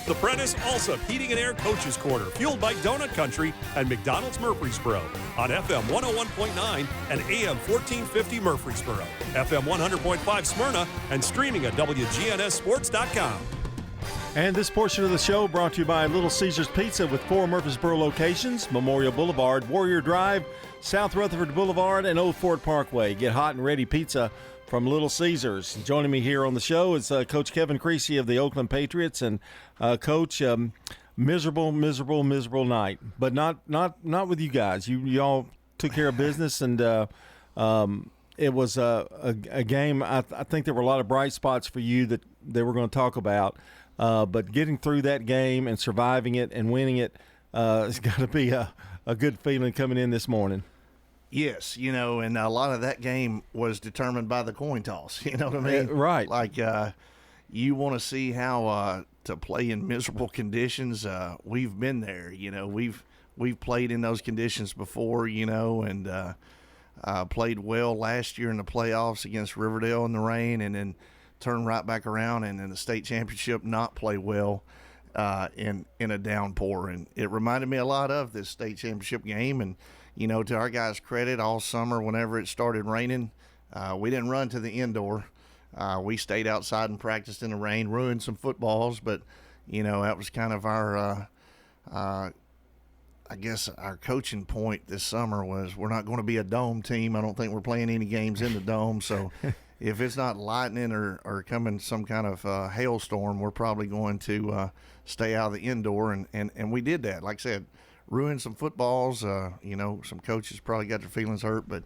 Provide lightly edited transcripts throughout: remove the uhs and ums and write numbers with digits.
The Prentice Alsop Heating and Air Coaches Corner, fueled by Donut Country and McDonald's Murfreesboro on FM 101.9 and AM 1450 Murfreesboro, FM 100.5 Smyrna, and streaming at WGNSSports.com. And this portion of the show brought to you by Little Caesars Pizza with 4 Murfreesboro locations: Memorial Boulevard, Warrior Drive, South Rutherford Boulevard, and Old Fort Parkway. Get hot and ready pizza from Little Caesars. Joining me here on the show is Coach Kevin Creasy of the Oakland Patriots. And Coach, miserable night, but not with you guys. You all took care of business, and it was a game. I think there were a lot of bright spots for you that they were going to talk about. But getting through that game and surviving it and winning it has got to be a good feeling coming in this morning. Yes, and a lot of that game was determined by the coin toss. You know what I mean? Right. Like, you want to see how to play in miserable conditions. We've been there. We've played in those conditions before. And played well last year in the playoffs against Riverdale in the rain, and then turn right back around and in the state championship not play well in a downpour. And it reminded me a lot of this state championship game. And to our guys' credit, all summer whenever it started raining, we didn't run to the indoor. We stayed outside and practiced in the rain, ruined some footballs, but that was kind of our I guess our coaching point this summer was we're not going to be a dome team. I don't think we're playing any games in the dome, so if it's not lightning or coming some kind of hailstorm, we're probably going to stay out of the indoor, and we did that. Like I said, ruined some footballs. Some coaches probably got their feelings hurt, but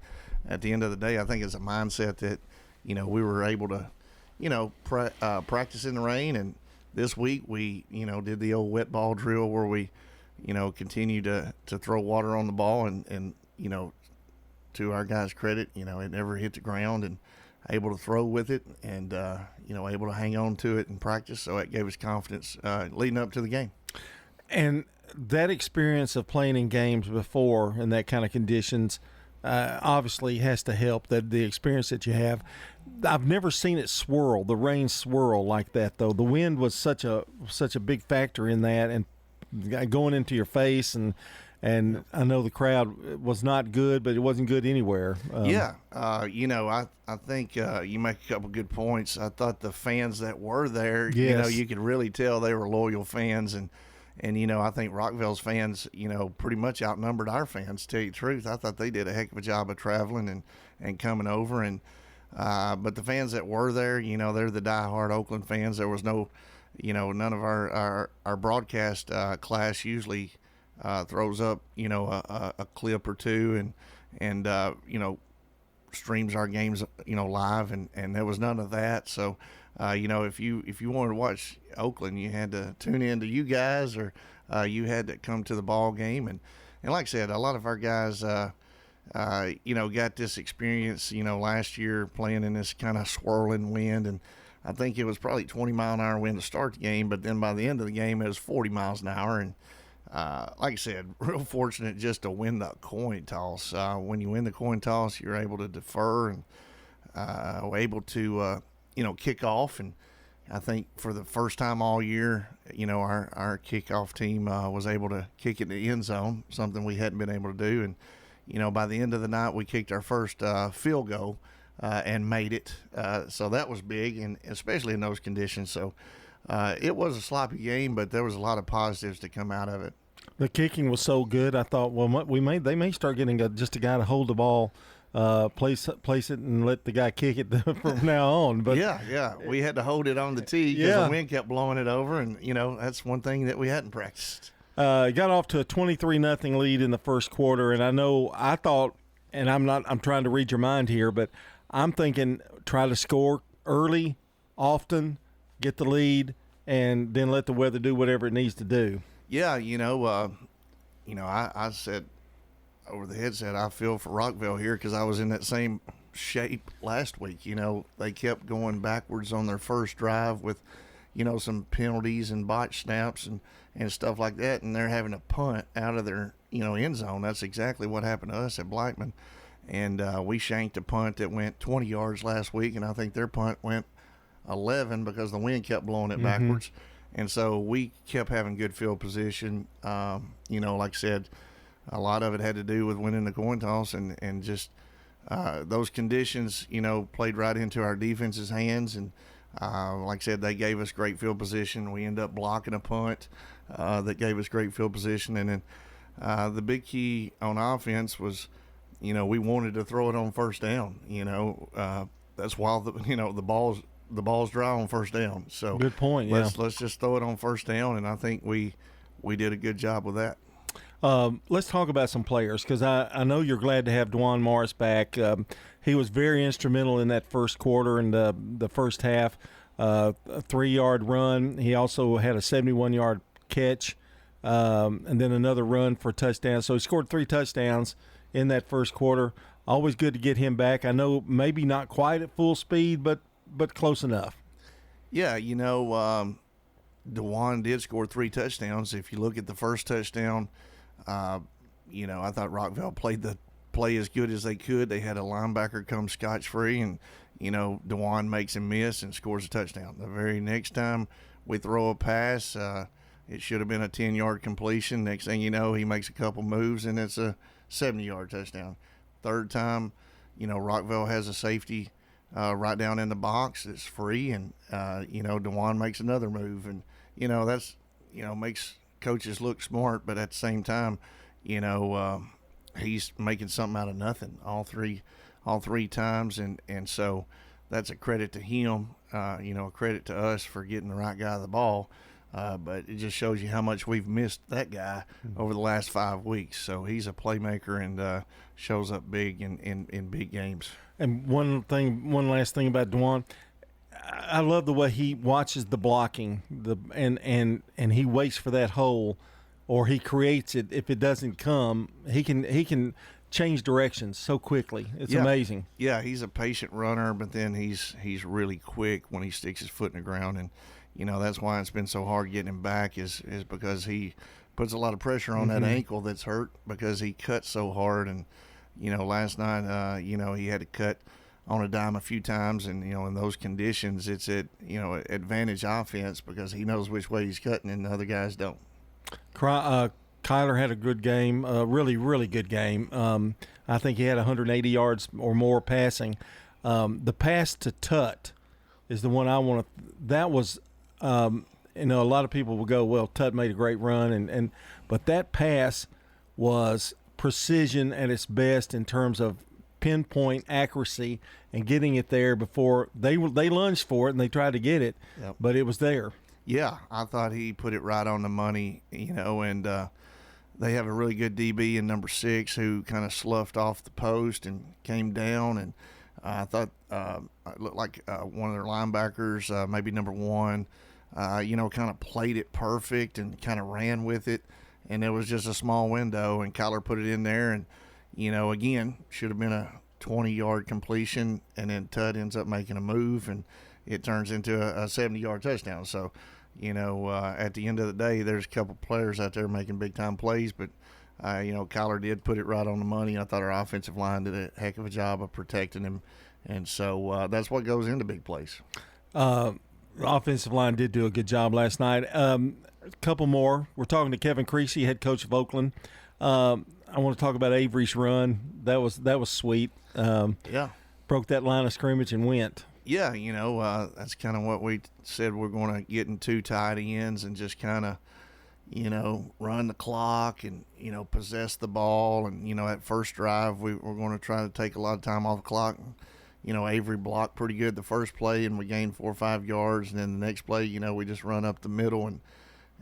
at the end of the day, I think it's a mindset that, we were able to, practice in the rain. And this week we, did the old wet ball drill where we, continue to throw water on the ball and to our guys' credit, it never hit the ground and able to throw with it and, able to hang on to it in practice. So it gave us confidence leading up to the game. And that experience of playing in games before in that kind of conditions obviously has to help. The experience that you have. I've never seen it swirl, the rain swirl like that, though. The wind was such a big factor in that, and going into your face, and I know the crowd was not good, but it wasn't good anywhere. I think you make a couple good points. I thought the fans that were there, yes, you could really tell they were loyal fans, and I think Rockville's fans, pretty much outnumbered our fans, to tell you the truth. I thought they did a heck of a job of traveling and coming over, and but the fans that were there, they're the diehard Oakland fans. There was no, none of our broadcast class usually throws up, a clip or two and streams our games, live, and there was none of that. So, if you wanted to watch Oakland, you had to tune in to you guys, or you had to come to the ball game. And like I said, a lot of our guys, got this experience, last year playing in this kind of swirling wind. And I think it was probably 20-mile-an-hour wind to start the game, but then by the end of the game, it was 40 miles an hour. And like I said, real fortunate just to win the coin toss. When you win the coin toss, you're able to defer and able to, kick off. And I think for the first time all year, our kickoff team was able to kick it in the end zone, something we hadn't been able to do. And, by the end of the night, we kicked our first field goal and made it. So that was big, and especially in those conditions. So it was a sloppy game, but there was a lot of positives to come out of it. The kicking was so good. I thought, they may start getting just a guy to hold the ball, place it, and let the guy kick it from now on. But yeah, we had to hold it on the tee because the wind kept blowing it over, and that's one thing that we hadn't practiced. Got off to a 23-0 lead in the first quarter, and I thought, and I'm trying to read your mind here, but I'm thinking try to score early, often, get the lead, and then let the weather do whatever it needs to do. Yeah, I said over the headset, I feel for Rockville here because I was in that same shape last week. They kept going backwards on their first drive with, some penalties and botch snaps and stuff like that, and they're having to punt out of their, end zone. That's exactly what happened to us at Blackman. And we shanked a punt that went 20 yards last week, and I think their punt went 11 because the wind kept blowing it backwards. And so we kept having good field position. Like I said, a lot of it had to do with winning the coin toss and just those conditions, played right into our defense's hands. And like I said, they gave us great field position. We ended up blocking a punt that gave us great field position. And then the big key on offense was, we wanted to throw it on first down. That's why the ball's dry on first down. So good point. Yeah. Let's just throw it on first down, and I think we did a good job with that. Let's talk about some players, because I know you're glad to have Dwan Morris back. He was very instrumental in that first quarter and the first half. A 3-yard run. He also had a 71-yard catch, and then another run for a touchdown. So he scored 3 touchdowns in that first quarter. Always good to get him back. I know maybe not quite at full speed, but close enough. Yeah, Dewan did score 3 touchdowns. If you look at the first touchdown, I thought Rockville played the play as good as they could. They had a linebacker come scotch-free, and, Dewan makes him miss and scores a touchdown. The very next time we throw a pass, it should have been a 10-yard completion. Next thing you know, he makes a couple moves, and it's a 70-yard touchdown. Third time, Rockville has a safety right down in the box. It's free, and, Dewan makes another move. And, that's, makes coaches look smart, but at the same time, he's making something out of nothing all three times. And so that's a credit to him, a credit to us for getting the right guy the ball. But it just shows you how much we've missed that guy over the last 5 weeks. So he's a playmaker and shows up big in big games. And one last thing about Dwan, I love the way he watches the blocking, and he waits for that hole, or he creates it. If it doesn't come, he can change directions so quickly. It's amazing. Yeah, he's a patient runner, but then he's really quick when he sticks his foot in the ground. And that's why it's been so hard getting him back is because he puts a lot of pressure on that ankle that's hurt because he cuts so hard. And, last night, he had to cut on a dime a few times. And, in those conditions, it's advantage offense because he knows which way he's cutting and the other guys don't. Kyler had a good game, a really, really good game. I think he had 180 yards or more passing. The pass to Tut is the one I want to – that was a lot of people will go, well, Tut made a great run, but that pass was precision at its best in terms of pinpoint accuracy and getting it there before they lunged for it and they tried to get it, but it was there. Yeah, I thought he put it right on the money, and they have a really good DB in number 6 who kind of sloughed off the post and came down, and I thought it looked like one of their linebackers, maybe number 1, kind of played it perfect and kind of ran with it, and it was just a small window, and Kyler put it in there, and, again, should have been a 20-yard completion, and then Tut ends up making a move, and it turns into a 70-yard touchdown. So, at the end of the day, there's a couple players out there making big-time plays, but, Kyler did put it right on the money. I thought our offensive line did a heck of a job of protecting him, and so that's what goes into big plays. The offensive line did do a good job last night. A couple more. We're talking to Kevin Creasy, head coach of Oakland. I want to talk about Avery's run. That was sweet. Broke that line of scrimmage and went. Yeah, that's kind of what we said. We're going to get in 2 tight ends and just kind of, run the clock and, possess the ball. And, that first drive, we're going to try to take a lot of time off the clock. Avery blocked pretty good the first play, and we gained 4 or 5 yards. And then the next play, we just run up the middle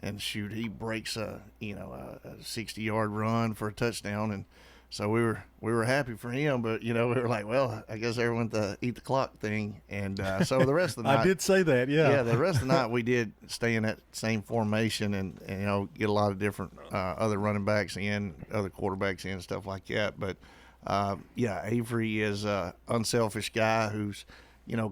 and shoot. He breaks a 60-yard run for a touchdown. And so we were happy for him, but, we were like, well, I guess everyone the eat the clock thing. And so the rest of the night. I did say that, yeah. Yeah, the rest of the night we did stay in that same formation and get a lot of different other running backs in, other quarterbacks in, stuff like that. But, Avery is an unselfish guy who's,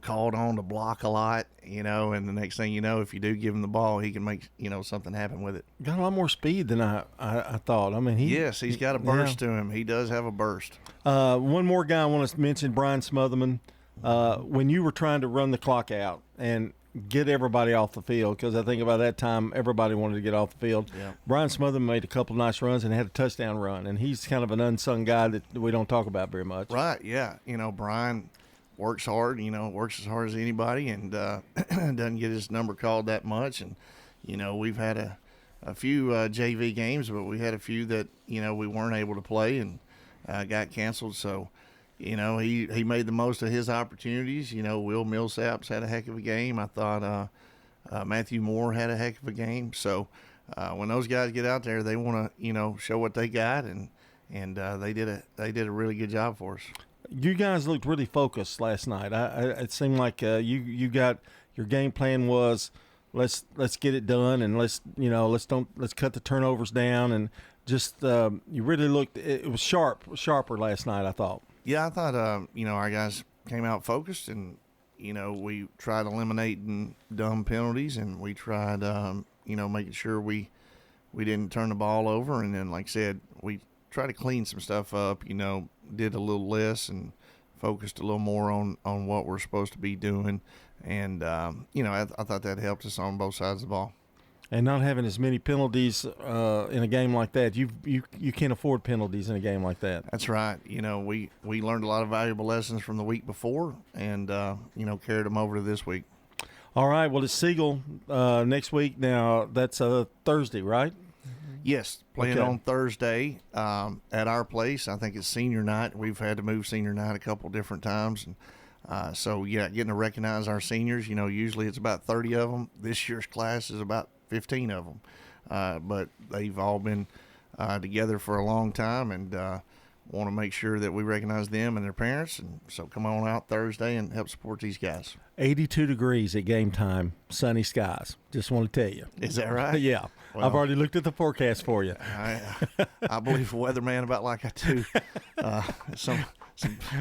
called on to block a lot, and the next thing you know, if you do give him the ball, he can make, something happen with it. Got a lot more speed than I thought. I mean, he's got a burst to him. He does have a burst. One more guy I want to mention, Brian Smotherman. When you were trying to run the clock out and get everybody off the field, because I think about that time everybody wanted to get off the field. Yeah. Brian Smotherman made a couple of nice runs and had a touchdown run, and he's kind of an unsung guy that we don't talk about very much. Right, yeah. Brian works hard, works as hard as anybody, and doesn't get his number called that much. And, we've had a few JV games, but we had a few that, we weren't able to play and got canceled. So, he made the most of his opportunities. Will Millsaps had a heck of a game. I thought Matthew Moore had a heck of a game. So when those guys get out there, they want to, show what they got, and they did a really good job for us. You guys looked really focused last night. It seemed like you got your game plan was let's get it done, and let's cut the turnovers down, and just you really looked. It was sharper last night, I thought. Yeah, I thought our guys came out focused, and we tried eliminating dumb penalties, and we tried making sure we didn't turn the ball over, and then like I said, we tried to clean some stuff up. Did a little less and focused a little more on what we're supposed to be doing, and I thought that helped us on both sides of the ball. And not having as many penalties in a game like that, you can't afford penalties in a game like that. That's right. We learned a lot of valuable lessons from the week before, and carried them over to this week. All right. Well, it's Siegel next week. Now that's Thursday, right? Yes, playing on Thursday at our place. I think it's senior night. We've had to move senior night a couple different times, and getting to recognize our seniors. Usually it's about 30 of them. This year's class is about 15 of them, but they've all been together for a long time, and want to make sure that we recognize them and their parents. And so come on out Thursday and help support these guys. 82 degrees at game time, sunny skies. Just want to tell you. Is that right? Yeah. Well, I've already looked at the forecast for you. I believe a weatherman about like I do some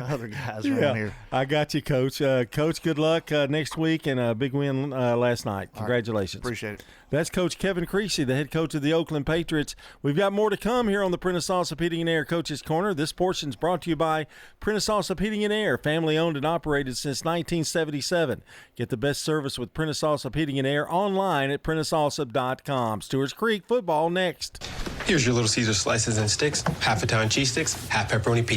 other guys around here. I got you, Coach. Coach, good luck next week, and a big win last night. Congratulations. Right. Appreciate it. That's Coach Kevin Creasy, the head coach of the Oakland Patriots. We've got more to come here on the Prentice Allsup Heating and Air Coach's Corner. This portion is brought to you by Prentice Allsup Heating and Air, family owned and operated since 1977. Get the best service with Prentice Allsup Heating and Air online at PrenticeAllsup.com. Stewart's Creek football next. Here's your Little Caesar slices and sticks, half Italian cheese sticks, half pepperoni pizza.